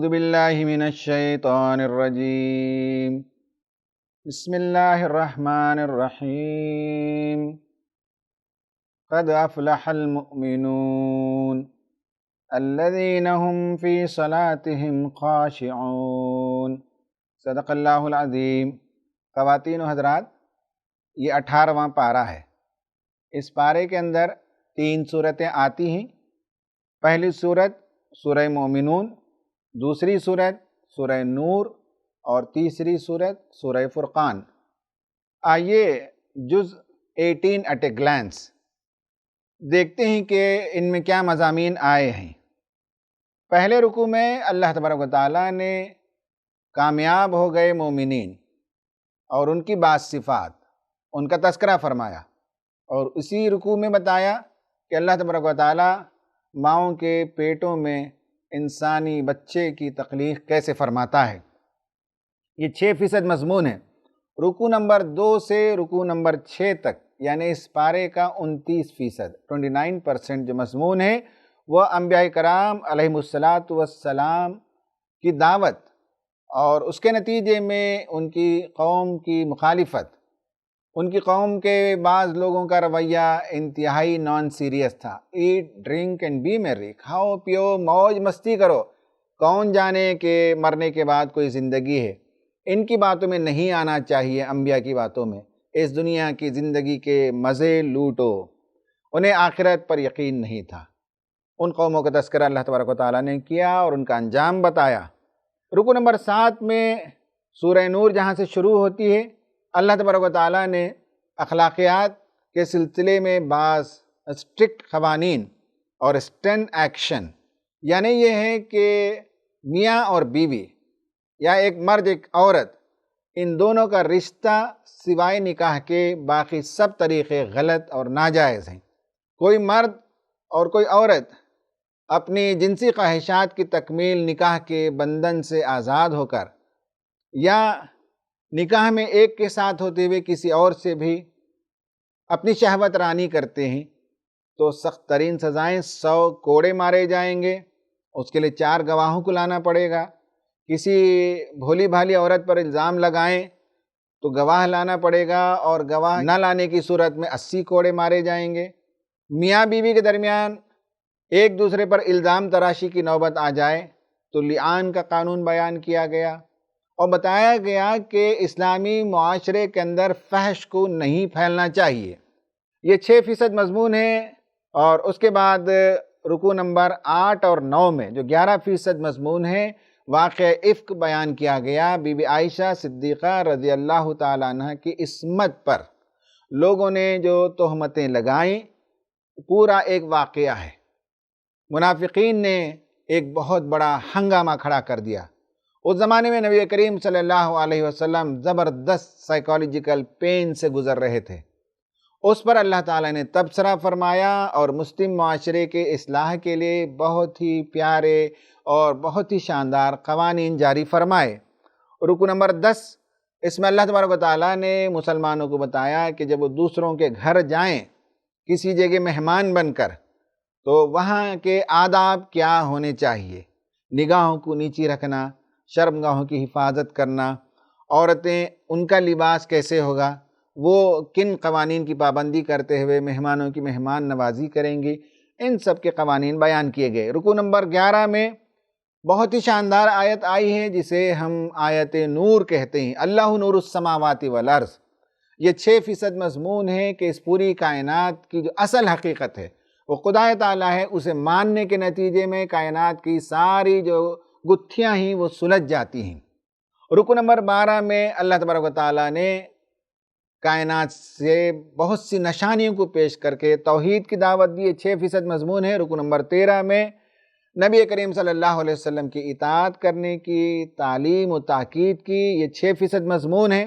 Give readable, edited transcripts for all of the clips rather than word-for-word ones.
اعوذ باللہ من الشیطان الرجیم بسم اللہ الرحمن الرحیم قد افلح المؤمنون الذین هم فی صلاتهم خاشعون۔ صدق اللہ العظیم۔ خواتین و حضرات، یہ 18واں پارہ ہے۔ اس پارے کے اندر 3 صورتیں آتی ہیں۔ پہلی صورت سورہ مومنون، دوسری صورت سورہ نور اور تیسری صورت سورہ فرقان۔ آئیے جز 18 ایٹ اے گلانس دیکھتے ہیں کہ ان میں کیا مضامین آئے ہیں۔ پہلے رکوع میں اللہ تبارک و تعالیٰ نے کامیاب ہو گئے مومنین اور ان کی بعض صفات، ان کا تذکرہ فرمایا، اور اسی رکوع میں بتایا کہ اللہ تبارک و تعالیٰ ماؤں کے پیٹوں میں انسانی بچے کی تخلیق کیسے فرماتا ہے۔ یہ 6% مضمون ہے۔ رکوع نمبر 2 سے رکوع نمبر 6 تک، یعنی اس پارے کا 29%، 29% جو مضمون ہے وہ انبیاء کرام علیہم السلام کی دعوت اور اس کے نتیجے میں ان کی قوم کی مخالفت، ان کی قوم کے بعض لوگوں کا رویہ انتہائی نان سیریس تھا۔ ایٹ ڈرنک اینڈ بی میری، کھاؤ پیو موج مستی کرو، کون جانے کہ مرنے کے بعد کوئی زندگی ہے۔ ان کی باتوں میں نہیں آنا چاہیے، انبیاء کی باتوں میں۔ اس دنیا کی زندگی کے مزے لوٹو۔ انہیں آخرت پر یقین نہیں تھا۔ ان قوموں کا تذکرہ اللہ تبارک و تعالیٰ نے کیا اور ان کا انجام بتایا۔ رکوع نمبر 7 میں سورہ نور جہاں سے شروع ہوتی ہے، اللہ تبارک و تعالیٰ نے اخلاقیات کے سلسلے میں بعض اسٹرکٹ قوانین اور اسٹرن ایکشن، یعنی یہ ہے کہ میاں اور بیوی یا ایک مرد ایک عورت، ان دونوں کا رشتہ سوائے نکاح کے باقی سب طریقے غلط اور ناجائز ہیں۔ کوئی مرد اور کوئی عورت اپنی جنسی خواہشات کی تکمیل نکاح کے بندھن سے آزاد ہو کر یا نکاح میں ایک کے ساتھ ہوتے ہوئے کسی اور سے بھی اپنی شہوت رانی کرتے ہیں تو سخت ترین سزائیں، 100 کوڑے مارے جائیں گے، اس کے لیے 4 گواہوں کو لانا پڑے گا۔ کسی بھولی بھالی عورت پر الزام لگائیں تو گواہ لانا پڑے گا، اور گواہ نہ لانے کی صورت میں 80 کوڑے مارے جائیں گے۔ میاں بیوی کے درمیان ایک دوسرے پر الزام تراشی کی نوبت آ جائے تو لعان کا قانون بیان کیا گیا، اور بتایا گیا کہ اسلامی معاشرے کے اندر فحش کو نہیں پھیلنا چاہیے۔ یہ 6% مضمون ہے، اور اس کے بعد رکوع نمبر 8 اور 9 میں جو 11% مضمون ہے، واقعہ افک بیان کیا گیا۔ بی بی عائشہ صدیقہ رضی اللہ تعالیٰ عنہ کی عصمت پر لوگوں نے جو تہمتیں لگائیں، پورا ایک واقعہ ہے۔ منافقین نے ایک بہت بڑا ہنگامہ کھڑا کر دیا۔ اس زمانے میں نبی کریم صلی اللہ علیہ وسلم زبردست سائیکالوجیکل پین سے گزر رہے تھے۔ اس پر اللہ تعالیٰ نے تبصرہ فرمایا اور مسلم معاشرے کے اصلاح کے لیے بہت ہی پیارے اور بہت ہی شاندار قوانین جاری فرمائے۔ رکوع نمبر 10، اس میں اللہ تبارک و تعالیٰ نے مسلمانوں کو بتایا کہ جب وہ دوسروں کے گھر جائیں کسی جگہ مہمان بن کر تو وہاں کے آداب کیا ہونے چاہیے۔ نگاہوں کو نیچی رکھنا، شرمگاہوں کی حفاظت کرنا، عورتیں ان کا لباس کیسے ہوگا، وہ کن قوانین کی پابندی کرتے ہوئے مہمانوں کی مہمان نوازی کریں گی، ان سب کے قوانین بیان کیے گئے۔ رکوع نمبر 11 میں بہت ہی شاندار آیت آئی ہے جسے ہم آیت نور کہتے ہیں۔ اللہ نور السماوات والارض۔ یہ 6% مضمون ہے کہ اس پوری کائنات کی جو اصل حقیقت ہے وہ خدا تعالیٰ ہے، اسے ماننے کے نتیجے میں کائنات کی ساری جو گتھیاں ہیں وہ سلجھ جاتی ہیں۔ رکوع نمبر 12 میں اللہ تبارک و تعالیٰ نے کائنات سے بہت سی نشانیوں کو پیش کر کے توحید کی دعوت دی۔ 6% مضمون ہے۔ رکوع نمبر 13 میں نبی کریم صلی اللہ علیہ وسلم کی اطاعت کرنے کی تعلیم و تاکید کی، یہ 6% مضمون ہے۔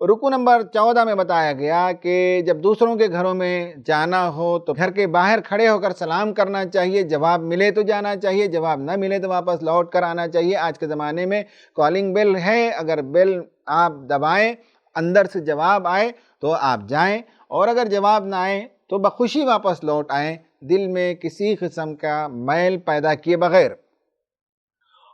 رکوع نمبر 14 میں بتایا گیا کہ جب دوسروں کے گھروں میں جانا ہو تو گھر کے باہر کھڑے ہو کر سلام کرنا چاہیے، جواب ملے تو جانا چاہیے، جواب نہ ملے تو واپس لوٹ کر آنا چاہیے۔ آج کے زمانے میں کالنگ بیل ہے، اگر بیل آپ دبائیں اندر سے جواب آئے تو آپ جائیں، اور اگر جواب نہ آئے تو بخوشی واپس لوٹ آئیں، دل میں کسی قسم کا میل پیدا کیے بغیر۔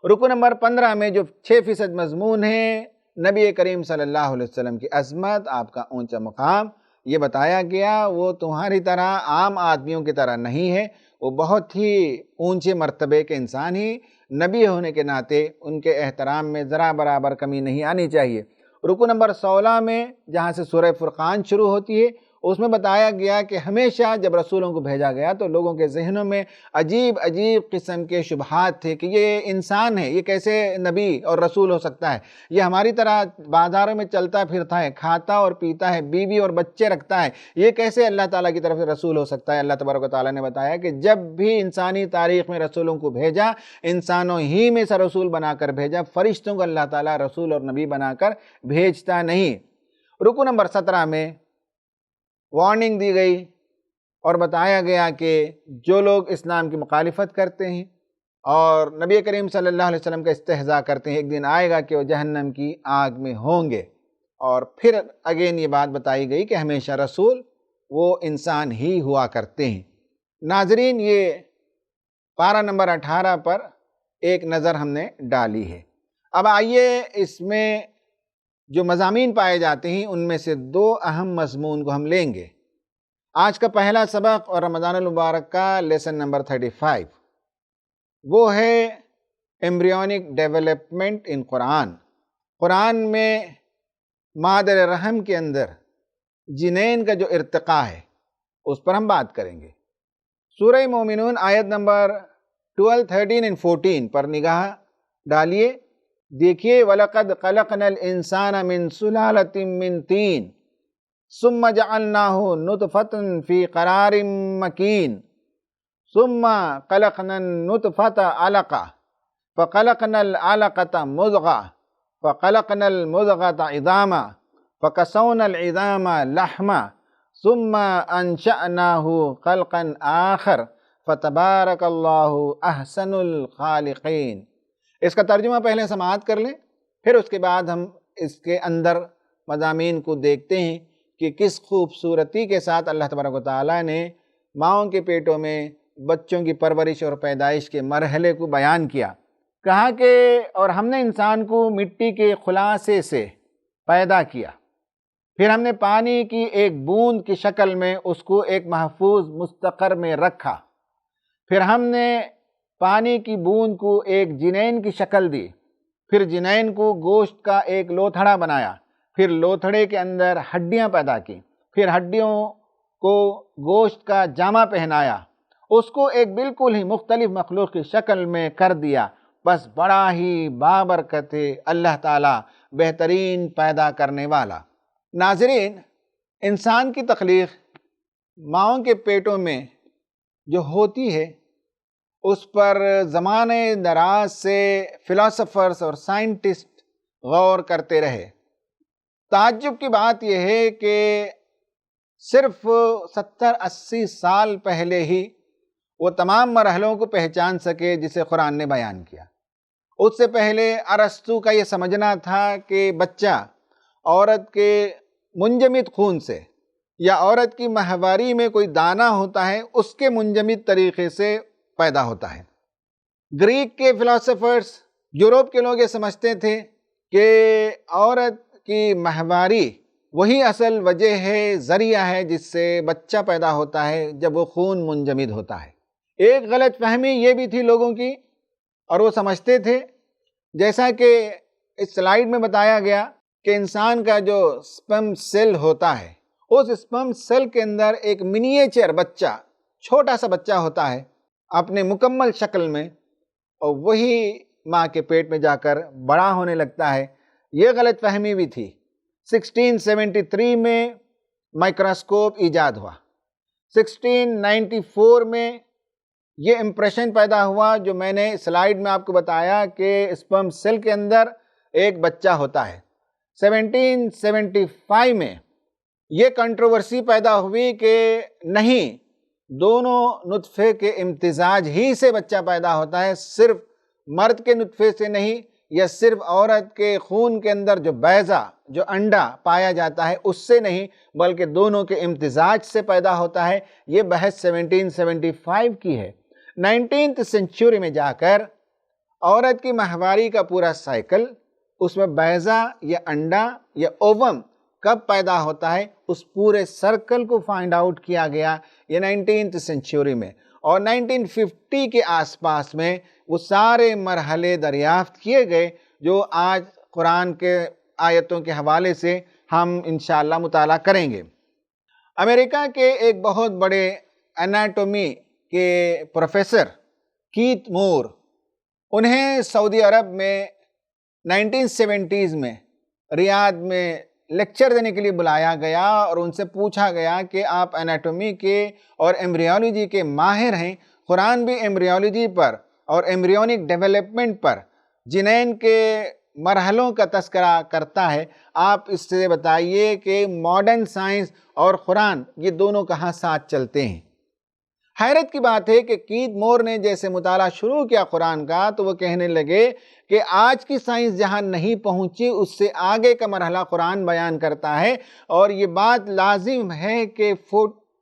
رکن نمبر 15 میں جو 6% مضمون ہے نبی کریم صلی اللہ علیہ وسلم کی عظمت، آپ کا اونچا مقام، یہ بتایا گیا وہ تمہاری طرح عام آدمیوں کی طرح نہیں ہے، وہ بہت ہی اونچے مرتبے کے انسان ہی، نبی ہونے کے ناطے ان کے احترام میں ذرا برابر کمی نہیں آنی چاہیے۔ رکن نمبر 16 میں جہاں سے سورہ فرقان شروع ہوتی ہے، اس میں بتایا گیا کہ ہمیشہ جب رسولوں کو بھیجا گیا تو لوگوں کے ذہنوں میں عجیب عجیب قسم کے شبہات تھے کہ یہ انسان ہے، یہ کیسے نبی اور رسول ہو سکتا ہے، یہ ہماری طرح بازاروں میں چلتا پھرتا ہے، کھاتا اور پیتا ہے، بیوی اور بچے رکھتا ہے، یہ کیسے اللہ تعالیٰ کی طرف سے رسول ہو سکتا ہے۔ اللہ تبارک و تعالیٰ نے بتایا کہ جب بھی انسانی تاریخ میں رسولوں کو بھیجا، انسانوں ہی میں سے رسول بنا کر بھیجا، فرشتوں کو اللہ تعالیٰ رسول اور نبی بنا کر بھیجتا نہیں۔ رکن نمبر 17 میں وارننگ دی گئی اور بتایا گیا کہ جو لوگ اسلام کی مخالفت کرتے ہیں اور نبی کریم صلی اللہ علیہ وسلم کا استہزاء کرتے ہیں، ایک دن آئے گا کہ وہ جہنم کی آگ میں ہوں گے۔ اور پھر اگین یہ بات بتائی گئی کہ ہمیشہ رسول وہ انسان ہی ہوا کرتے ہیں۔ ناظرین، یہ پارہ نمبر 18 پر ایک نظر ہم نے ڈالی ہے۔ اب آئیے اس میں جو مضامین پائے جاتے ہیں ان میں سے 2 اہم مضمون کو ہم لیں گے۔ آج کا پہلا سبق اور رمضان المبارک کا لیسن نمبر 35 وہ ہے ایمبریونک ڈیولپمنٹ ان قرآن۔ قرآن میں مادر رحم کے اندر جنین کا جو ارتقاء ہے اس پر ہم بات کریں گے۔ سورہ مومنون آیت نمبر 12، 13 اور 14 پر نگاہ ڈالیے۔ دیکھیے، وَلَقَدْ خَلَقْنَا الْإِنسَانَ مِنْ سُلَالَةٍ مِّن طِينٍ ثُمَّ جَعَلْنَاهُ نُطْفَةً فِي قَرَارٍ مَّكِينٍ ثُمَّ خَلَقْنَا النُّطْفَةَ عَلَقَةً فَخَلَقْنَا الْعَلَقَةَ مُضْغَةً فَخَلَقْنَا الْمُضْغَةَ عِظَامًا فَكَسَوْنَا الْعِظَامَ لَحْمًا ثُمَّ أَنشَأْنَاهُ خَلْقًا آخَرَ فَتَبَارَكَ اللَّهُ أَحْسَنُ الْخَالِقِينَ۔ اس کا ترجمہ پہلے سماعت کر لیں، پھر اس کے بعد ہم اس کے اندر مضامین کو دیکھتے ہیں کہ کس خوبصورتی کے ساتھ اللہ تبارک و تعالیٰ نے ماؤں کے پیٹوں میں بچوں کی پرورش اور پیدائش کے مرحلے کو بیان کیا۔ کہا کہ اور ہم نے انسان کو مٹی کے خلاصے سے پیدا کیا، پھر ہم نے پانی کی ایک بوند کی شکل میں اس کو ایک محفوظ مستقر میں رکھا، پھر ہم نے پانی کی بوند کو ایک جنین کی شکل دی، پھر جنین کو گوشت کا ایک لوتھڑا بنایا، پھر لوتھڑے کے اندر ہڈیاں پیدا کی، پھر ہڈیوں کو گوشت کا جامہ پہنایا، اس کو ایک بالکل ہی مختلف مخلوق کی شکل میں کر دیا۔ بس بڑا ہی بابرکت ہے اللہ تعالیٰ، بہترین پیدا کرنے والا۔ ناظرین، انسان کی تخلیق ماؤں کے پیٹوں میں جو ہوتی ہے اس پر زمانے دراز سے فلاسفرز اور سائنٹسٹ غور کرتے رہے۔ تعجب کی بات یہ ہے کہ صرف 70-80 سال پہلے ہی وہ تمام مرحلوں کو پہچان سکے جسے قرآن نے بیان کیا۔ اس سے پہلے ارسطو کا یہ سمجھنا تھا کہ بچہ عورت کے منجمد خون سے یا عورت کی ماہواری میں کوئی دانہ ہوتا ہے اس کے منجمد طریقے سے پیدا ہوتا ہے۔ گریک کے فلاسفرز، یورپ کے لوگ یہ سمجھتے تھے کہ عورت کی ماہواری وہی اصل وجہ ہے، ذریعہ ہے جس سے بچہ پیدا ہوتا ہے جب وہ خون منجمد ہوتا ہے۔ ایک غلط فہمی یہ بھی تھی لوگوں کی، اور وہ سمجھتے تھے جیسا کہ اس سلائیڈ میں بتایا گیا کہ انسان کا جو سپرم سیل ہوتا ہے، اس سپرم سیل کے اندر ایک منیچر بچہ، چھوٹا سا بچہ ہوتا ہے اپنے مکمل شکل میں، اور وہی ماں کے پیٹ میں جا کر بڑا ہونے لگتا ہے۔ یہ غلط فہمی بھی تھی۔ 1673 میں مائکروسکوپ ایجاد ہوا۔ 1694 میں یہ امپریشن پیدا ہوا جو میں نے سلائیڈ میں آپ کو بتایا کہ سپرم سیل کے اندر ایک بچہ ہوتا ہے۔ 1775 میں یہ کنٹروورسی پیدا ہوئی کہ نہیں، دونوں نطفے کے امتزاج ہی سے بچہ پیدا ہوتا ہے، صرف مرد کے نطفے سے نہیں، یا صرف عورت کے خون کے اندر جو بیضہ، جو انڈا پایا جاتا ہے اس سے نہیں، بلکہ دونوں کے امتزاج سے پیدا ہوتا ہے۔ یہ بحث 1775 کی ہے۔ 19th سینچری میں جا کر عورت کی ماہواری کا پورا سائیکل، اس میں بیضہ یا انڈا یا اووم کب پیدا ہوتا ہے، اس پورے سرکل کو فائنڈ آؤٹ کیا گیا یہ 19th سینچری میں، اور 1950 کے آس پاس میں وہ سارے مرحلے دریافت کیے گئے جو آج قرآن کے آیتوں کے حوالے سے ہم انشاءاللہ مطالعہ کریں گے۔ امریکہ کے ایک بہت بڑے اناٹومی کے پروفیسر کیت مور، انہیں سعودی عرب میں 1970s میں ریاض میں لیکچر دینے کے لیے بلایا گیا اور ان سے پوچھا گیا کہ آپ اناٹومی کے اور ایمبریولوجی کے ماہر ہیں، قرآن بھی ایمبریولوجی پر اور ایمبریونک ڈیولپمنٹ پر جنین کے مرحلوں کا تذکرہ کرتا ہے، آپ اس سے بتائیے کہ ماڈرن سائنس اور قرآن یہ دونوں کہاں ساتھ چلتے ہیں۔ حیرت کی بات ہے کہ کیت مور نے جیسے مطالعہ شروع کیا قرآن کا تو وہ کہنے لگے کہ آج کی سائنس جہاں نہیں پہنچی اس سے آگے کا مرحلہ قرآن بیان کرتا ہے، اور یہ بات لازم ہے کہ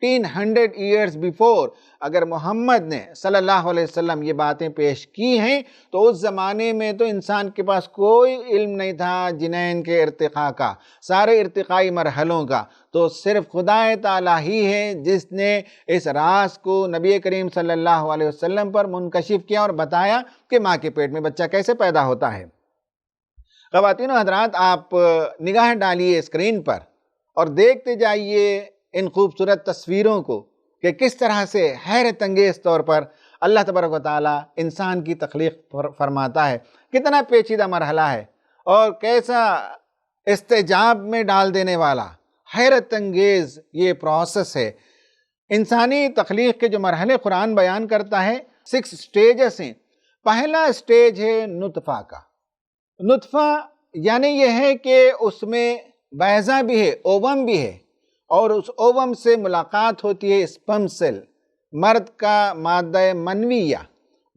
1400 ایئرز بیفور اگر محمد نے صلی اللہ علیہ وسلم یہ باتیں پیش کی ہیں تو اس زمانے میں تو انسان کے پاس کوئی علم نہیں تھا جنین کے ارتقاء کا، سارے ارتقائی مرحلوں کا، تو صرف خدا تعالیٰ ہی ہے جس نے اس راز کو نبی کریم صلی اللہ علیہ وسلم پر منکشف کیا اور بتایا کہ ماں کے پیٹ میں بچہ کیسے پیدا ہوتا ہے۔ خواتین و حضرات، آپ نگاہ ڈالیے اسکرین پر اور دیکھتے جائیے ان خوبصورت تصویروں کو کہ کس طرح سے حیرت انگیز طور پر اللہ تبارک و تعالیٰ انسان کی تخلیق فرماتا ہے، کتنا پیچیدہ مرحلہ ہے اور کیسا استعجاب میں ڈال دینے والا حیرت انگیز یہ پروسیس ہے۔ انسانی تخلیق کے جو مرحلے قرآن بیان کرتا ہے 6 سٹیجز ہیں۔ پہلا سٹیج ہے نطفہ کا۔ نطفہ یعنی یہ ہے کہ اس میں بیضہ بھی ہے، اووم بھی ہے، اور اس اووم سے ملاقات ہوتی ہے اسپرم سیل، مرد کا مادہ منویہ۔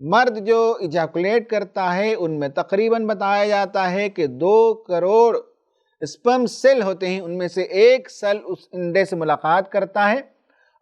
مرد جو ایجاکولیٹ کرتا ہے ان میں تقریباً بتایا جاتا ہے کہ 2 کروڑ اسپرم سیل ہوتے ہیں، ان میں سے ایک سیل اس انڈے سے ملاقات کرتا ہے۔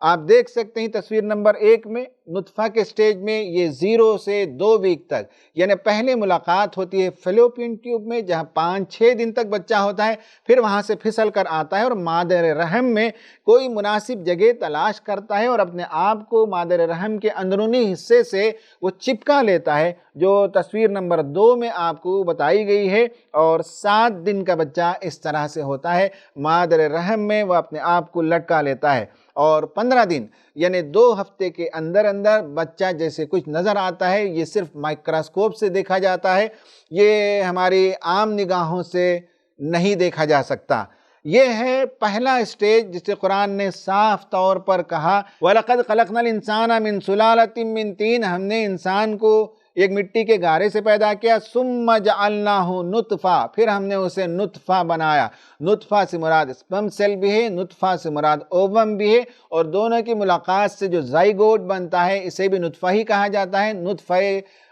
آپ دیکھ سکتے ہیں تصویر نمبر 1 میں نطفہ کے سٹیج میں یہ 0 سے 2 ویک تک، یعنی پہلے ملاقات ہوتی ہے فیلوپین ٹیوب میں جہاں 5-6 دن تک بچہ ہوتا ہے، پھر وہاں سے پھسل کر آتا ہے اور مادر رحم میں کوئی مناسب جگہ تلاش کرتا ہے اور اپنے آپ کو مادر رحم کے اندرونی حصے سے وہ چپکا لیتا ہے، جو تصویر نمبر 2 میں آپ کو بتائی گئی ہے، اور 7 دن کا بچہ اس طرح سے ہوتا ہے، مادر رحم میں وہ اپنے آپ کو لٹکا لیتا ہے، اور 15 دن یعنی 2 ہفتے کے اندر اندر بچہ جیسے کچھ نظر آتا ہے، یہ صرف مائکروسکوپ سے دیکھا جاتا ہے، یہ ہماری عام نگاہوں سے نہیں دیکھا جا سکتا۔ یہ ہے پہلا سٹیج جسے قرآن نے صاف طور پر کہا وَلَقَدْ خَلَقْنَا الْإِنسَانَ مِنْ سُلَالَةٍ مِّن طِينٍ، ہم نے انسان کو ایک مٹی کے گارے سے پیدا کیا، ثُمَّ جَعَلْنَاهُ نُطْفَةً، پھر ہم نے اسے نطفہ بنایا۔ نطفہ سے مراد اسپرم سیل بھی ہے، نطفہ سے مراد اووم بھی ہے، اور دونوں کی ملاقات سے جو زائگوٹ بنتا ہے اسے بھی نطفہ ہی کہا جاتا ہے، نطفہ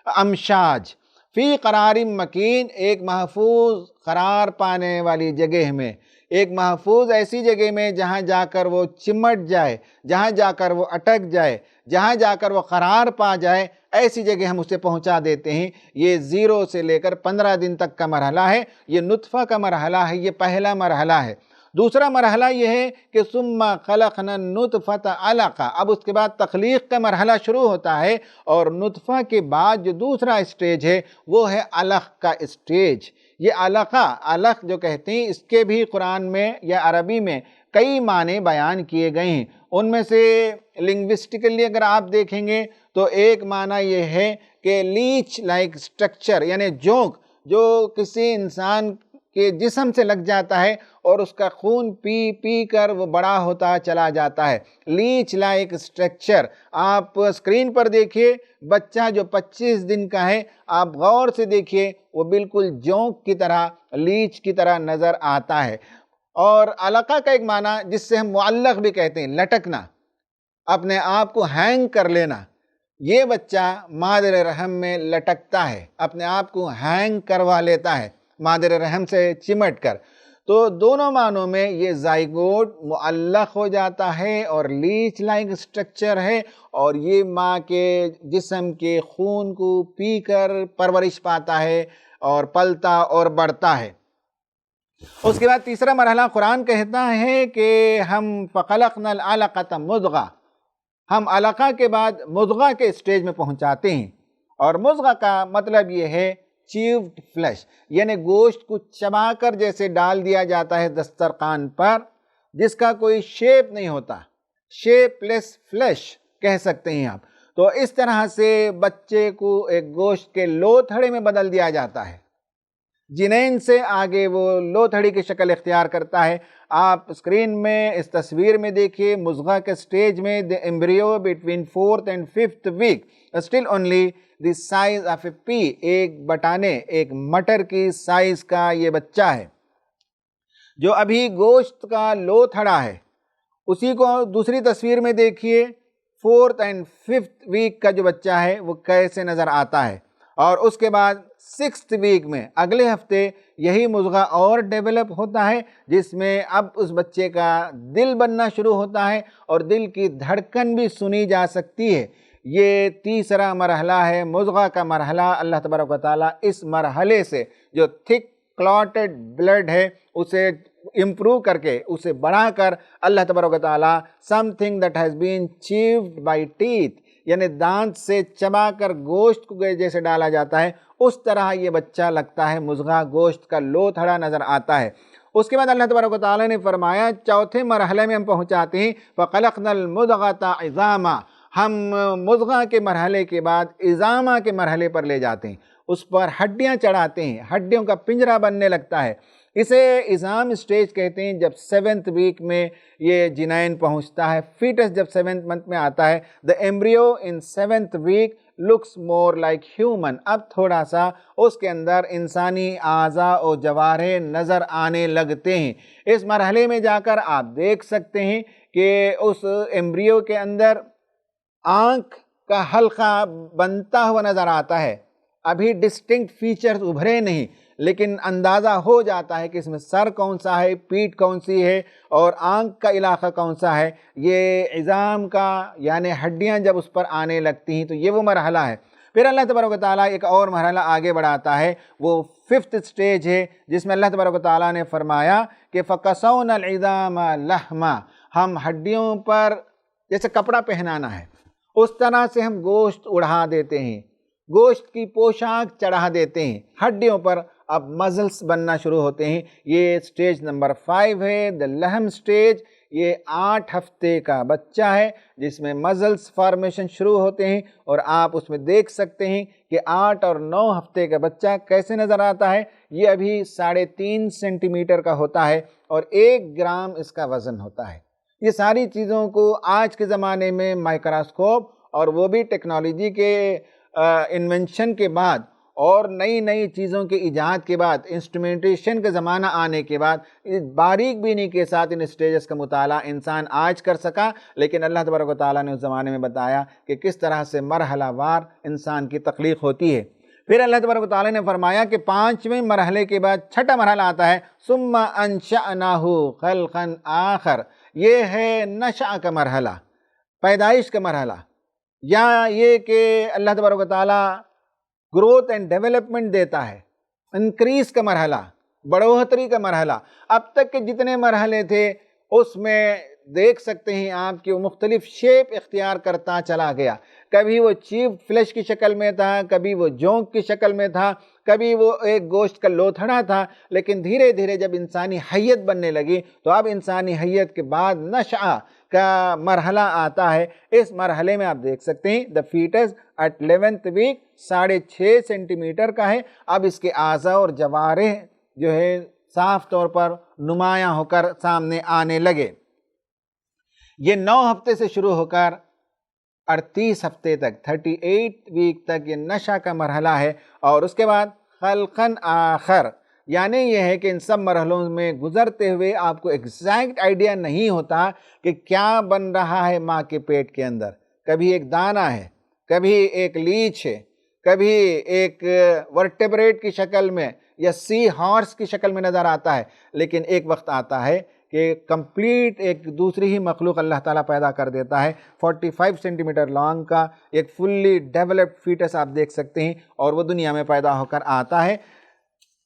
امشاج فی قرار مکین، ایک محفوظ قرار پانے والی جگہ میں، ایک محفوظ ایسی جگہ میں جہاں جا کر وہ چمٹ جائے، جہاں جا کر وہ اٹک جائے، جہاں جا کر وہ قرار پا جائے، ایسی جگہ ہم اسے پہنچا دیتے ہیں۔ یہ 0 سے لے کر 15 دن تک کا مرحلہ ہے، یہ نطفہ کا مرحلہ ہے، یہ پہلا مرحلہ ہے۔ دوسرا مرحلہ یہ ہے کہ ثم خلقنا النطفة علقہ، اب اس کے بعد تخلیق کا مرحلہ شروع ہوتا ہے، اور نطفہ کے بعد جو دوسرا سٹیج ہے وہ ہے علق کا سٹیج۔ یہ علق جو کہتے ہیں، اس کے بھی قرآن میں یا عربی میں کئی معنی بیان کیے گئے ہیں۔ ان میں سے لنگوسٹیکلی اگر آپ دیکھیں گے تو ایک معنی یہ ہے کہ لیچ لائک سٹرکچر، یعنی جونک جو کسی انسان کے جسم سے لگ جاتا ہے اور اس کا خون پی پی کر وہ بڑا ہوتا چلا جاتا ہے، لیچ لائک سٹرکچر۔ آپ اسکرین پر دیکھیے بچہ جو 25 دن کا ہے، آپ غور سے دیکھیے وہ بالکل جونک کی طرح، لیچ کی طرح نظر آتا ہے۔ اور علقہ کا ایک معنی جس سے ہم معلق بھی کہتے ہیں، لٹکنا، اپنے آپ کو ہینگ کر لینا، یہ بچہ مادر رحم میں لٹکتا ہے، اپنے آپ کو ہینگ کروا لیتا ہے مادر رحم سے چمٹ کر۔ تو دونوں معنوں میں یہ زائگوٹ معلق ہو جاتا ہے اور لیچ لائک اسٹرکچر ہے، اور یہ ماں کے جسم کے خون کو پی کر پرورش پاتا ہے اور پلتا اور بڑھتا ہے۔ اس کے بعد تیسرا مرحلہ قرآن کہتا ہے کہ ہم فَخَلَقْنَا الْعَلَقَةَ مُضْغَةً، ہم علقہ کے بعد مضغہ کے اسٹیج میں پہنچاتے ہیں، اور مضغہ کا مطلب یہ ہے چیوڈ فلیش، یعنی گوشت کو چبا کر جیسے ڈال دیا جاتا ہے دسترخوان پر، جس کا کوئی شیپ نہیں ہوتا، شیپ لیس فلیش کہہ سکتے ہیں آپ۔ تو اس طرح سے بچے کو ایک گوشت کے لوتھڑے میں بدل دیا جاتا ہے، جنین سے آگے وہ لوتھڑی کی شکل اختیار کرتا ہے۔ آپ اسکرین میں اس تصویر میں دیکھیے، مضغہ کے سٹیج میں the embryo between 4th and 5th week still only the size of a pea، ایک بٹانے، ایک مٹر کی سائز کا یہ بچہ ہے جو ابھی گوشت کا لوتھڑا ہے۔ اسی کو دوسری تصویر میں دیکھیے، 4th and 5th week کا جو بچہ ہے وہ کیسے نظر آتا ہے، اور اس کے بعد 6th week میں اگلے ہفتے یہی مضغہ اور ڈیولپ ہوتا ہے، جس میں اب اس بچے کا دل بننا شروع ہوتا ہے اور دل کی دھڑکن بھی سنی جا سکتی ہے۔ یہ تیسرا مرحلہ ہے، مضغہ کا مرحلہ۔ اللہ تبارک و تعالیٰ اس مرحلے سے جو تھک کلاٹڈ بلڈ ہے اسے امپروو کر کے، اسے بڑھا کر، اللہ تبارک و تعالیٰ something that has been chewed by teeth، یعنی دانت سے چبا کر گوشت کو جیسے ڈالا جاتا ہے اس طرح یہ بچہ لگتا ہے، مضغہ گوشت کا لوتھڑا نظر آتا ہے۔ اس کے بعد اللہ تبارک و تعالیٰ نے فرمایا چوتھے مرحلے میں ہم پہنچاتے ہیں فَخَلَقْنَا الْمُضْغَةَ عِظَامًا، ہم مضغہ کے مرحلے کے بعد عظامہ کے مرحلے پر لے جاتے ہیں، اس پر ہڈیاں چڑھاتے ہیں، ہڈیوں کا پنجرا بننے لگتا ہے۔ اسے عظام اسٹیج کہتے ہیں۔ جب 7th week میں یہ جنین پہنچتا ہے، فیٹس جب 7th month میں آتا ہے، the embryo in 7th week looks more like human، اب تھوڑا سا اس کے اندر انسانی اعضاء و جوارح نظر آنے لگتے ہیں۔ اس مرحلے میں جا کر آپ دیکھ سکتے ہیں کہ اس ایمبریو کے اندر آنکھ کا حلقہ بنتا ہوا نظر آتا ہے، ابھی ڈسٹنکٹ فیچرز ابھرے نہیں، لیکن اندازہ ہو جاتا ہے کہ اس میں سر کون سا ہے، پیٹھ کون سی ہے اور آنکھ کا علاقہ کون سا ہے۔ یہ عظام کا یعنی ہڈیاں جب اس پر آنے لگتی ہیں تو یہ وہ مرحلہ ہے۔ پھر اللہ تبارک و تعالیٰ ایک اور مرحلہ آگے بڑھاتا ہے، وہ 5th stage ہے، جس میں اللہ تبارک و تعالیٰ نے فرمایا کہ فَقَسَوْنَا الْعِظَامَ لَحْمًا، ہم ہڈیوں پر جیسے کپڑا پہنانا ہے اس طرح سے ہم گوشت اڑھا دیتے ہیں، گوشت کی پوشاک چڑھا دیتے ہیں ہڈیوں پر، اب مزلس بننا شروع ہوتے ہیں۔ یہ سٹیج نمبر 5 ہے، the لحم سٹیج۔ یہ 8 ہفتے کا بچہ ہے جس میں مزلس فارمیشن شروع ہوتے ہیں، اور آپ اس میں دیکھ سکتے ہیں کہ 8 اور 9 ہفتے کا بچہ کیسے نظر آتا ہے۔ یہ ابھی 3.5 سینٹی میٹر کا ہوتا ہے اور 1 گرام اس کا وزن ہوتا ہے۔ یہ ساری چیزوں کو آج کے زمانے میں مائکروسکوپ اور وہ بھی ٹیکنالوجی کے انوینشن کے بعد اور نئی نئی چیزوں کے ایجاد کے بعد، انسٹرومنٹیشن کا زمانہ آنے کے بعد، باریک بینی کے ساتھ ان سٹیجز کا مطالعہ انسان آج کر سکا، لیکن اللہ تبارک و تعالیٰ نے اس زمانے میں بتایا کہ کس طرح سے مرحلہ وار انسان کی تخلیق ہوتی ہے۔ پھر اللہ تبارک و تعالیٰ نے فرمایا کہ 5ویں مرحلے کے بعد چھٹا مرحلہ آتا ہے، ثم انشأناه خلقا آخر، یہ ہے نشأ کا مرحلہ، پیدائش کا مرحلہ، یا یہ کہ اللہ تبارک و تعالیٰ گروتھ اینڈ ڈیولپمنٹ دیتا ہے، انکریز کا مرحلہ، بڑھوتری کا مرحلہ۔ اب تک کے جتنے مرحلے تھے اس میں دیکھ سکتے ہیں آپ کہ وہ مختلف شیپ اختیار کرتا چلا گیا، کبھی وہ چیپ فلیش کی شکل میں تھا، کبھی وہ جونک کی شکل میں تھا، کبھی وہ ایک گوشت کا لوتھڑا تھا، لیکن دھیرے دھیرے جب انسانی حیت بننے لگی تو اب انسانی حیت کے بعد نشأ کا مرحلہ آتا ہے۔ اس مرحلے میں آپ دیکھ سکتے ہیں the fetus at 11th week 6.5 centimetre کا ہے۔ اب اس کے اعضاء اور جوارح جو ہے صاف طور پر نمایاں ہو کر سامنے آنے لگے۔ یہ 9 ہفتے سے شروع ہو کر 38 ہفتے تک 38 ویک تک یہ نشأ کا مرحلہ ہے، اور اس کے بعد خلقاً آخر، یعنی یہ ہے کہ ان سب مرحلوں میں گزرتے ہوئے آپ کو ایگزیکٹ آئیڈیا نہیں ہوتا کہ کیا بن رہا ہے ماں کے پیٹ کے اندر۔ کبھی ایک دانہ ہے، کبھی ایک لیچ ہے، کبھی ایک ورٹیبریٹ کی شکل میں یا سی ہارس کی شکل میں نظر آتا ہے، لیکن ایک وقت آتا ہے کہ کمپلیٹ ایک دوسری ہی مخلوق اللہ تعالیٰ پیدا کر دیتا ہے، 45 سینٹی میٹر لانگ کا ایک فلی ڈیولپڈ فیٹس آپ دیکھ سکتے ہیں، اور وہ دنیا میں پیدا ہو کر آتا ہے۔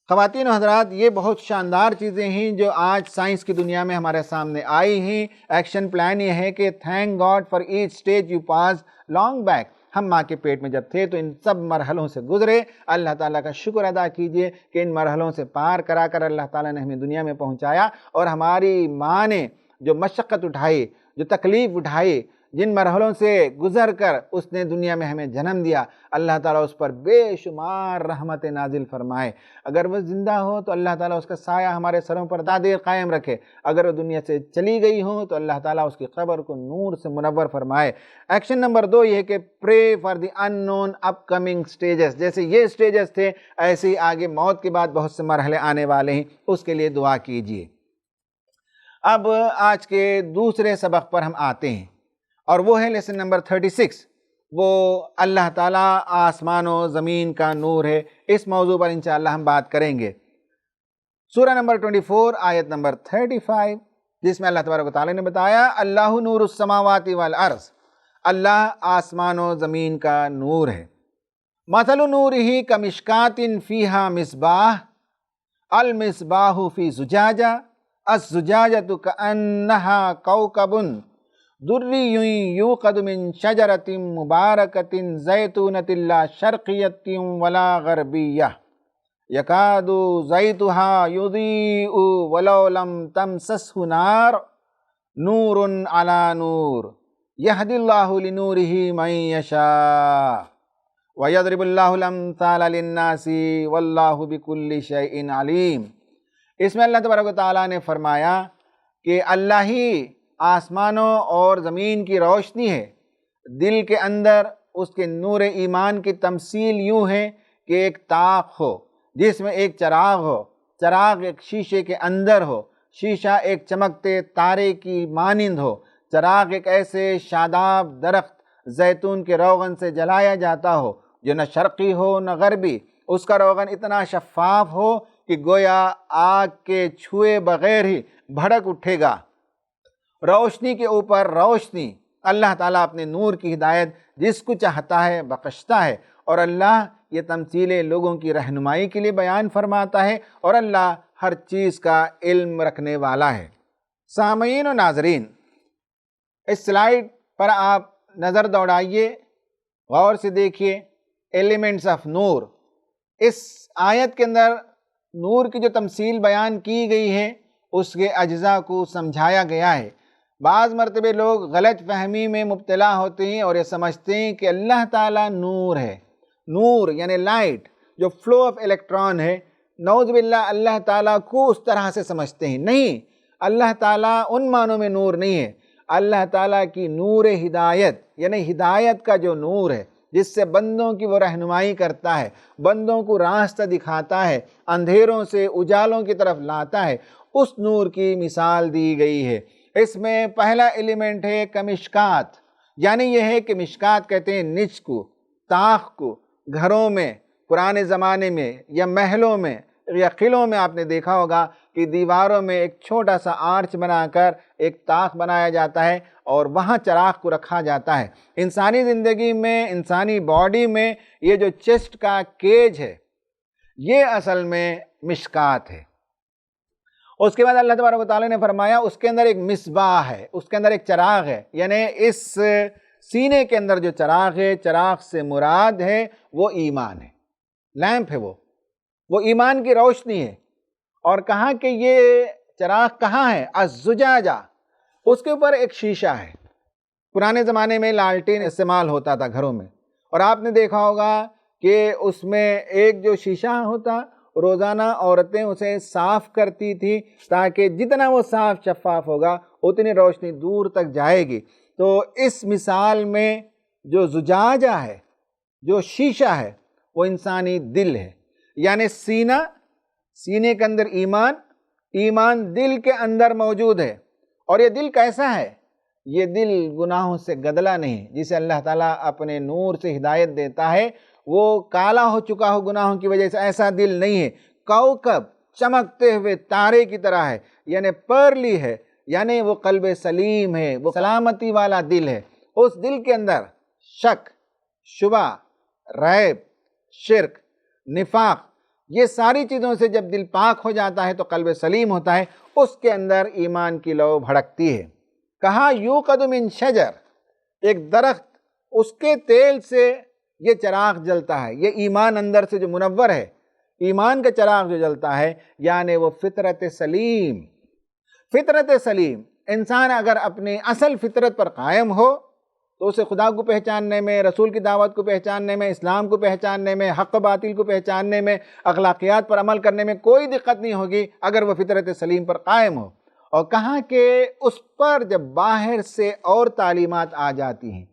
خواتین و حضرات، یہ بہت شاندار چیزیں ہیں جو آج سائنس کی دنیا میں ہمارے سامنے آئی ہیں۔ ایکشن پلان یہ ہے کہ thank God for each stage you pass long back, ہم ماں کے پیٹ میں جب تھے تو ان سب مرحلوں سے گزرے، اللہ تعالیٰ کا شکر ادا کیجئے کہ ان مرحلوں سے پار کرا کر اللہ تعالیٰ نے ہمیں دنیا میں پہنچایا، اور ہماری ماں نے جو مشقت اٹھائی، جو تکلیف اٹھائی، جن مرحلوں سے گزر کر اس نے دنیا میں ہمیں جنم دیا، اللہ تعالیٰ اس پر بے شمار رحمت نازل فرمائے۔ اگر وہ زندہ ہو تو اللہ تعالیٰ اس کا سایہ ہمارے سروں پر دائر قائم رکھے، اگر وہ دنیا سے چلی گئی ہو تو اللہ تعالیٰ اس کی قبر کو نور سے منور فرمائے۔ ایکشن نمبر 2 یہ ہے کہ pray for the unknown upcoming stages, جیسے یہ سٹیجز تھے ایسے ہی آگے موت کے بعد بہت سے مرحلے آنے والے ہیں، اس کے لیے دعا کیجیے۔ اب آج کے دوسرے سبق پر ہم آتے ہیں، اور وہ ہے لیسن نمبر 36، وہ اللہ تعالیٰ آسمان و زمین کا نور ہے۔ اس موضوع پر انشاءاللہ ہم بات کریں گے۔ سورہ نمبر 24 آیت نمبر 35، جس میں اللہ تبارک و تعالیٰ نے بتایا اللہ نور السماوات والارض، اللہ آسمان و زمین کا نور ہے۔ مثل نورہ کمشکات فیہا مصباح، المصباح فی زجاجہ، الزجاجۃ کأنہا کوکب دری یوقد من شجرۃ مبارکۃ زیتونۃ لا شرقیۃ ولا غربیہ یکاد زیتها یضیء ولو لم تمسسہ نار نور علی نور یہدی اللہ لنورہ من یشاء ویضرب اللہ الامثال للناس واللہ بکل شیء علیم۔ اس میں اللہ تبارک و تعالیٰ نے فرمایا کہ اللہ ہی آسمانوں اور زمین کی روشنی ہے۔ دل کے اندر اس کے نور ایمان کی تمثیل یوں ہے کہ ایک طاق ہو جس میں ایک چراغ ہو، چراغ ایک شیشے کے اندر ہو، شیشہ ایک چمکتے تارے کی مانند ہو، چراغ ایک ایسے شاداب درخت زیتون کے روغن سے جلایا جاتا ہو جو نہ شرقی ہو نہ غربی، اس کا روغن اتنا شفاف ہو کہ گویا آگ کے چھوئے بغیر ہی بھڑک اٹھے گا۔ روشنی کے اوپر روشنی، اللہ تعالیٰ اپنے نور کی ہدایت جس کو چاہتا ہے بخشتا ہے، اور اللہ یہ تمثیلیں لوگوں کی رہنمائی کے لیے بیان فرماتا ہے، اور اللہ ہر چیز کا علم رکھنے والا ہے۔ سامعین و ناظرین، اس سلائیڈ پر آپ نظر دوڑائیے، غور سے دیکھیے، ایلیمنٹس آف نور۔ اس آیت کے اندر نور کی جو تمثیل بیان کی گئی ہے اس کے اجزاء کو سمجھایا گیا ہے۔ بعض مرتبہ لوگ غلط فہمی میں مبتلا ہوتے ہیں اور یہ سمجھتے ہیں کہ اللہ تعالیٰ نور ہے، نور یعنی لائٹ جو فلو آف الیکٹران ہے، نعوذ باللہ اللہ تعالیٰ کو اس طرح سے سمجھتے ہیں۔ نہیں، اللہ تعالیٰ ان معنوں میں نور نہیں ہے۔ اللہ تعالیٰ کی نور ہدایت یعنی ہدایت کا جو نور ہے جس سے بندوں کی وہ رہنمائی کرتا ہے، بندوں کو راستہ دکھاتا ہے، اندھیروں سے اجالوں کی طرف لاتا ہے، اس نور کی مثال دی گئی ہے۔ اس میں پہلا ایلیمنٹ ہے کمشکات، یعنی یہ ہے کہ مشکات کہتے ہیں نچ کو، طاق کو۔ گھروں میں پرانے زمانے میں یا محلوں میں یا قلعوں میں آپ نے دیکھا ہوگا کہ دیواروں میں ایک چھوٹا سا آرچ بنا کر ایک طاق بنایا جاتا ہے اور وہاں چراغ کو رکھا جاتا ہے۔ انسانی زندگی میں، انسانی باڈی میں یہ جو چیسٹ کا کیج ہے یہ اصل میں مشکات ہے۔ اس کے بعد اللہ تبارک و تعالیٰ نے فرمایا اس کے اندر ایک مصباح ہے، اس کے اندر ایک چراغ ہے، یعنی اس سینے کے اندر جو چراغ ہے، چراغ سے مراد ہے وہ ایمان ہے، لیمپ ہے، وہ ایمان کی روشنی ہے۔ اور کہا کہ یہ چراغ کہاں ہے؟ الزجاجہ، اس کے اوپر ایک شیشہ ہے۔ پرانے زمانے میں لالٹین استعمال ہوتا تھا گھروں میں، اور آپ نے دیکھا ہوگا کہ اس میں ایک جو شیشہ ہوتا، روزانہ عورتیں اسے صاف کرتی تھی تاکہ جتنا وہ صاف شفاف ہوگا اتنی روشنی دور تک جائے گی۔ تو اس مثال میں جو زجاجہ ہے، جو شیشہ ہے، وہ انسانی دل ہے، یعنی سینے کے اندر ایمان دل کے اندر موجود ہے۔ اور یہ دل کیسا ہے؟ یہ دل گناہوں سے گدلا نہیں، جسے اللہ تعالیٰ اپنے نور سے ہدایت دیتا ہے وہ کالا ہو چکا ہو گناہوں کی وجہ سے، ایسا دل نہیں ہے، کوكب چمکتے ہوئے تارے کی طرح ہے، یعنی پرلی ہے، یعنی وہ قلب سلیم ہے، وہ سلامتی والا دل ہے۔ اس دل کے اندر شک، شبہ، ریب، شرک، نفاق، یہ ساری چیزوں سے جب دل پاک ہو جاتا ہے تو قلب سلیم ہوتا ہے، اس کے اندر ایمان کی لو بھڑکتی ہے۔ کہا یوقد من شجر، ایک درخت، اس کے تیل سے یہ چراغ جلتا ہے، یہ ایمان اندر سے جو منور ہے، ایمان کا چراغ جو جلتا ہے، یعنی وہ فطرت سلیم۔ فطرت سلیم، انسان اگر اپنی اصل فطرت پر قائم ہو تو اسے خدا کو پہچاننے میں، رسول کی دعوت کو پہچاننے میں، اسلام کو پہچاننے میں، حق باطل کو پہچاننے میں، اخلاقیات پر عمل کرنے میں کوئی دقت نہیں ہوگی اگر وہ فطرت سلیم پر قائم ہو۔ اور کہا کہ اس پر جب باہر سے اور تعلیمات آ جاتی ہیں،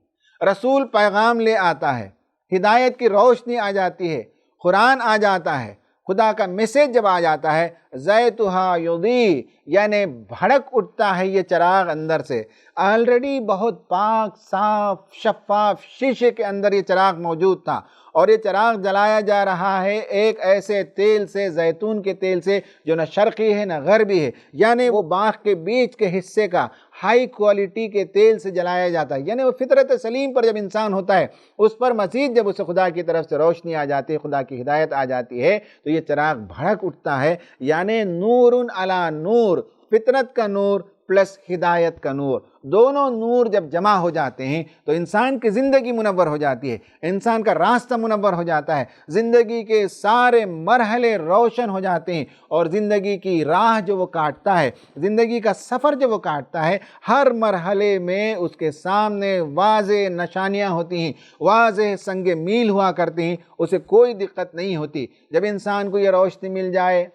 رسول پیغام لے آتا ہے، ہدایت کی روشنی آ جاتی ہے، قرآن آ جاتا ہے، خدا کا میسیج جب آ جاتا ہے، زیتھا یضیء، یعنی بھڑک اٹھتا ہے یہ چراغ اندر سے۔ آلریڈی بہت پاک، صاف، شفاف شیشے کے اندر یہ چراغ موجود تھا، اور یہ چراغ جلایا جا رہا ہے ایک ایسے تیل سے، زیتون کے تیل سے، جو نہ شرقی ہے نہ غربی ہے، یعنی وہ باغ کے بیچ کے حصے کا ہائی کوالٹی کے تیل سے جلایا جاتا ہے۔ یعنی وہ فطرت سلیم پر جب انسان ہوتا ہے، اس پر مزید جب اسے خدا کی طرف سے روشنی آ جاتی ہے، خدا کی ہدایت آ جاتی ہے، تو یہ چراغ بھڑک اٹھتا ہے، یعنی نور علی نور، فطرت کا نور پلس ہدایت کا نور، دونوں نور جب جمع ہو جاتے ہیں تو انسان کی زندگی منور ہو جاتی ہے، انسان کا راستہ منور ہو جاتا ہے، زندگی کے سارے مرحلے روشن ہو جاتے ہیں، اور زندگی کی راہ جو وہ کاٹتا ہے، زندگی کا سفر جو وہ کاٹتا ہے، ہر مرحلے میں اس کے سامنے واضح نشانیاں ہوتی ہیں، واضح سنگ میل ہوا کرتی ہیں، اسے کوئی دقت نہیں ہوتی۔ جب انسان کو یہ روشنی مل جائے،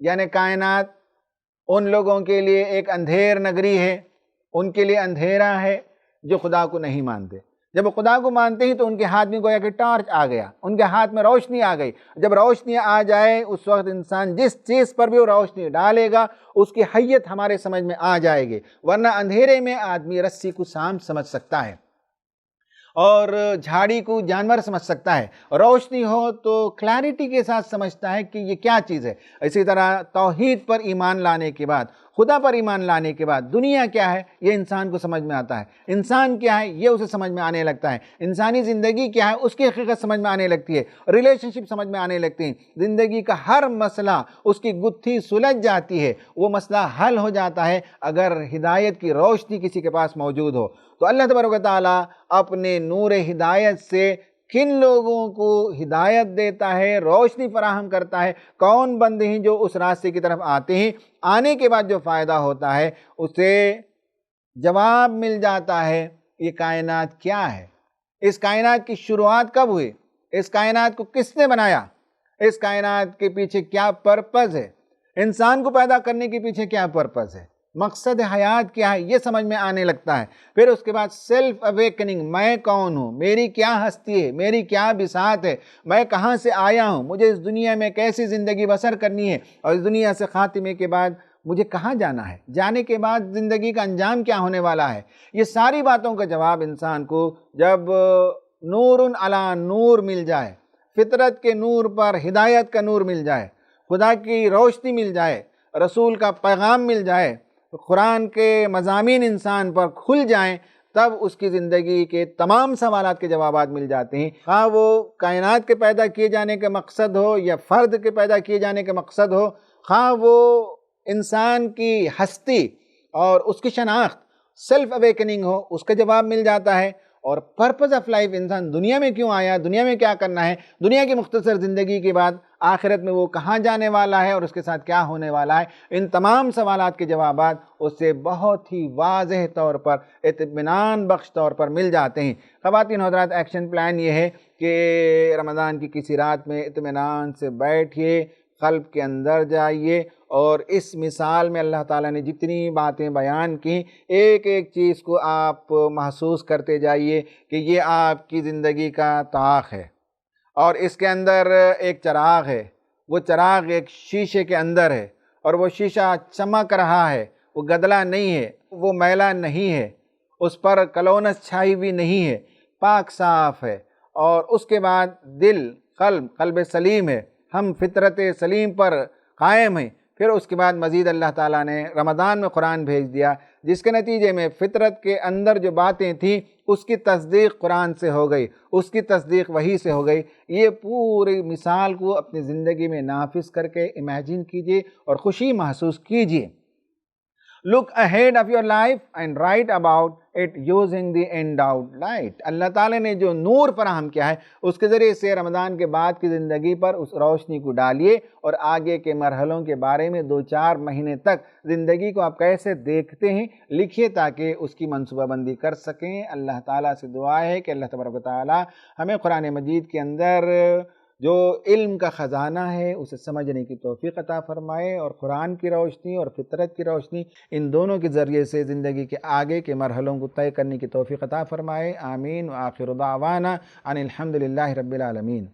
یعنی کائنات ان لوگوں کے لیے ایک اندھیر نگری ہے، ان کے لیے اندھیرا ہے جو خدا کو نہیں مانتے۔ جب وہ خدا کو مانتے ہیں تو ان کے ہاتھ میں گویا کہ ٹارچ آ گیا، ان کے ہاتھ میں روشنی آ گئی۔ جب روشنی آ جائے اس وقت انسان جس چیز پر بھی وہ روشنی ڈالے گا اس کی حیت ہمارے سمجھ میں آ جائے گی، ورنہ اندھیرے میں آدمی رسی کو سانپ سمجھ سکتا ہے اور جھاڑی کو جانور سمجھ سکتا ہے، روشنی ہو تو کلیئرٹی کے ساتھ سمجھتا ہے کہ یہ کیا چیز ہے۔ اسی طرح توحید پر ایمان لانے کے بعد، خدا پر ایمان لانے کے بعد دنیا کیا ہے یہ انسان کو سمجھ میں آتا ہے، انسان کیا ہے یہ اسے سمجھ میں آنے لگتا ہے، انسانی زندگی کیا ہے اس کی حقیقت سمجھ میں آنے لگتی ہے، ریلیشن شپ سمجھ میں آنے لگتی ہیں، زندگی کا ہر مسئلہ اس کی گتھی سلجھ جاتی ہے، وہ مسئلہ حل ہو جاتا ہے اگر ہدایت کی روشنی کسی کے پاس موجود ہو۔ تو اللہ تبارک و تعالیٰ اپنے نور ہدایت سے کن لوگوں کو ہدایت دیتا ہے، روشنی فراہم کرتا ہے، کون بندے ہیں جو اس راستے کی طرف آتے ہیں، آنے کے بعد جو فائدہ ہوتا ہے اسے جواب مل جاتا ہے یہ کائنات کیا ہے، اس کائنات کی شروعات کب ہوئی، اس کائنات کو کس نے بنایا، اس کائنات کے پیچھے کیا پرپز ہے، انسان کو پیدا کرنے کے پیچھے کیا پرپز ہے، مقصد حیات کیا ہے، یہ سمجھ میں آنے لگتا ہے۔ پھر اس کے بعد سیلف اویکننگ، میں کون ہوں، میری کیا ہستی ہے، میری کیا بساط ہے، میں کہاں سے آیا ہوں، مجھے اس دنیا میں کیسی زندگی بسر کرنی ہے، اور اس دنیا سے خاتمے کے بعد مجھے کہاں جانا ہے، جانے کے بعد زندگی کا انجام کیا ہونے والا ہے۔ یہ ساری باتوں کا جواب انسان کو جب نور علی نور مل جائے، فطرت کے نور پر ہدایت کا نور مل جائے، خدا کی روشنی مل جائے، رسول کا پیغام مل جائے، قرآن کے مضامین انسان پر کھل جائیں، تب اس کی زندگی کے تمام سوالات کے جوابات مل جاتے ہیں، خواہ وہ کائنات کے پیدا کیے جانے کا مقصد ہو یا فرد کے پیدا کیے جانے کا مقصد ہو، خواہ وہ انسان کی ہستی اور اس کی شناخت سیلف اویکننگ ہو، اس کا جواب مل جاتا ہے، اور پرپز آف لائف، انسان دنیا میں کیوں آیا، دنیا میں کیا کرنا ہے، دنیا کی مختصر زندگی کے بعد آخرت میں وہ کہاں جانے والا ہے اور اس کے ساتھ کیا ہونے والا ہے، ان تمام سوالات کے جوابات اس سے بہت ہی واضح طور پر، اطمینان بخش طور پر مل جاتے ہیں۔ خواتین حضرات، ایکشن پلان یہ ہے کہ رمضان کی کسی رات میں اطمینان سے بیٹھیے، قلب کے اندر جائیے، اور اس مثال میں اللہ تعالیٰ نے جتنی باتیں بیان کی، ایک ایک چیز کو آپ محسوس کرتے جائیے کہ یہ آپ کی زندگی کا طاق ہے، اور اس کے اندر ایک چراغ ہے، وہ چراغ ایک شیشے کے اندر ہے، اور وہ شیشہ چمک رہا ہے، وہ گدلا نہیں ہے، وہ میلا نہیں ہے، اس پر کلونس چھائی ہوئی نہیں ہے، پاک صاف ہے، اور اس کے بعد دل، قلب سلیم ہے، ہم فطرت سلیم پر قائم ہیں۔ پھر اس کے بعد مزید اللہ تعالیٰ نے رمضان میں قرآن بھیج دیا، جس کے نتیجے میں فطرت کے اندر جو باتیں تھیں اس کی تصدیق قرآن سے ہو گئی، اس کی تصدیق وحی سے ہو گئی۔ یہ پوری مثال کو اپنی زندگی میں نافذ کر کے امیجن کیجئے اور خوشی محسوس کیجئے۔ Look ahead of your life and write about it using the endowed light۔ اللہ تعالیٰ نے جو نور فراہم کیا ہے اس کے ذریعے سے رمضان کے بعد کی زندگی پر اس روشنی کو ڈالیے، اور آگے کے مرحلوں کے بارے میں 2-4 مہینے تک زندگی کو آپ کیسے دیکھتے ہیں لکھیے، تاکہ اس کی منصوبہ بندی کر سکیں۔ اللہ تعالیٰ سے دعا ہے کہ اللہ تبارک و تعالیٰ ہمیں قرآن مجید کے اندر جو علم کا خزانہ ہے اسے سمجھنے کی توفیق عطا فرمائے، اور قرآن کی روشنی اور فطرت کی روشنی ان دونوں کے ذریعے سے زندگی کے آگے کے مرحلوں کو طے کرنے کی توفیق عطا فرمائے۔ آمین۔ وآخر دعوانا ان الحمد للہ رب العالمین۔